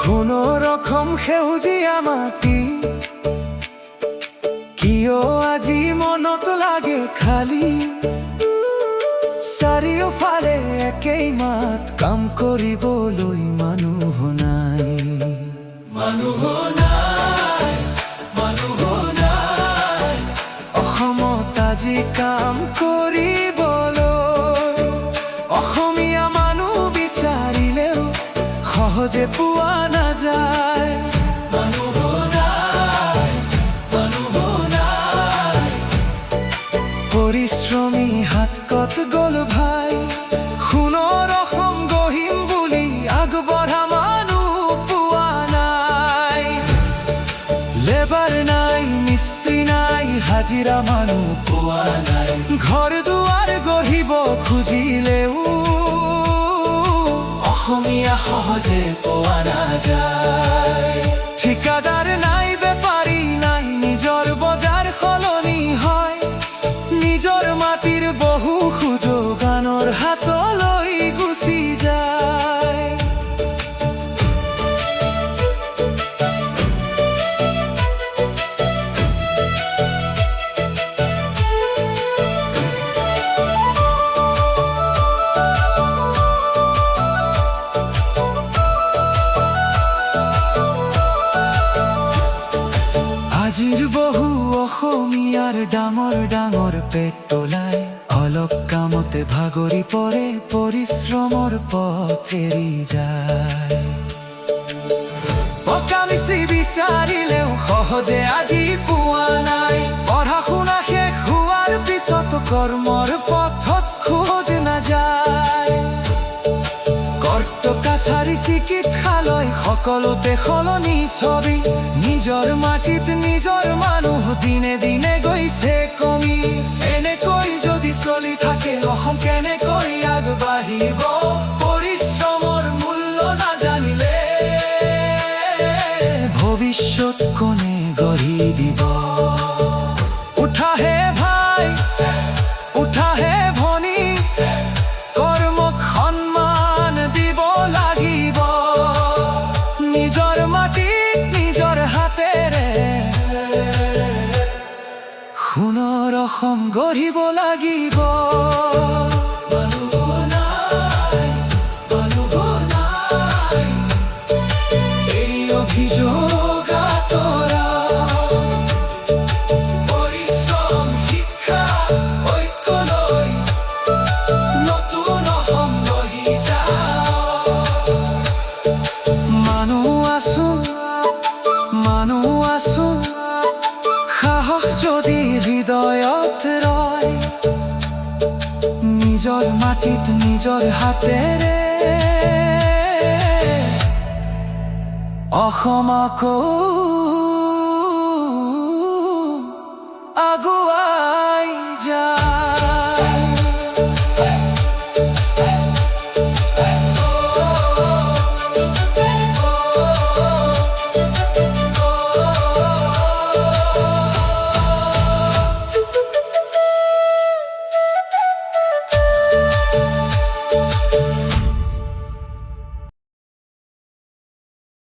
কোনো ৰকম সেউজীয়া মাটি কিয় আজি মনত লাগে খালি চাৰিওফালে একেই মাত কাম কৰিবলৈ মানুহ নাই মানুহ নাই মানুহ নাই অসমত আজি কাম কৰিবলৈ অসমীয়া মানুহ বিচাৰিলেও সহজে পোৱা নাযায় মানুহ নাই মানুহ নাই পৰিশ্ৰমী হাত কত গ'ল ভাই সোণৰ অসম গঢ়িম বুলি আগবঢ়া মানুহ পোৱা নাই লেবাৰ নাই মিস্ত্ৰী নাই হাজিৰা মানুহ পোৱা নাই ঘৰ দুৱাৰ গঢ়িব খুজিলেও অসমীয়া সহজে পোৱা নাযায় ঠিকাদাৰ নাই বেপাৰী নাই নিজৰ বজাৰ সলনি হয় নিজৰ মাটিৰ বহু সুযোগ আনৰ হাতলৈ গুচি যায় আজিৰ বহু অসমীয়াৰ ডাঙৰ ডাঙৰ পেট ওলাই অলপ কামতে ভাগৰি পৰে পৰিশ্ৰমৰ পথ এৰি যায় পকা মিস্ত্ৰী বিচাৰিলেও সহজে আজি পোৱা নাই পঢ়া শুনা শেষ হোৱাৰ পিছত কৰ্মৰ পথত খোজ নাযায় কৰ্ট কাছাৰী চিকিৎসালয় সকলোতে সলনি ছবি নিজৰ মাটিত নিজৰ মানুহ দিনে দিনে গৈছে কমি এনেকৈ যদি চলি থাকে অসম কেনেকৈ আগবাঢ়িব পৰিশ্ৰমৰ মূল্য নাজানিলে ভৱিষ্যত কোনে গঢ়ি দিব উঠা হে ভাই উঠা হে ভনী কৰ্মক সন্মান দিব লাগিব নিজৰ মাটিত নিজৰ হাতেৰে সোণৰ অসম গঢ়িব লাগিব মানুহ নাই মানুহ নাই এই অভিযোগ আঁতৰাও পৰিশ্ৰম শিক্ষা ঐক্য লৈ নতুন অসম গঢ়ি যাওঁ মানুহ আছো সাহস যদি হৃদয়ত ৰয় নিজৰ মাটিত নিজৰ হাতেৰে অসম আকৌ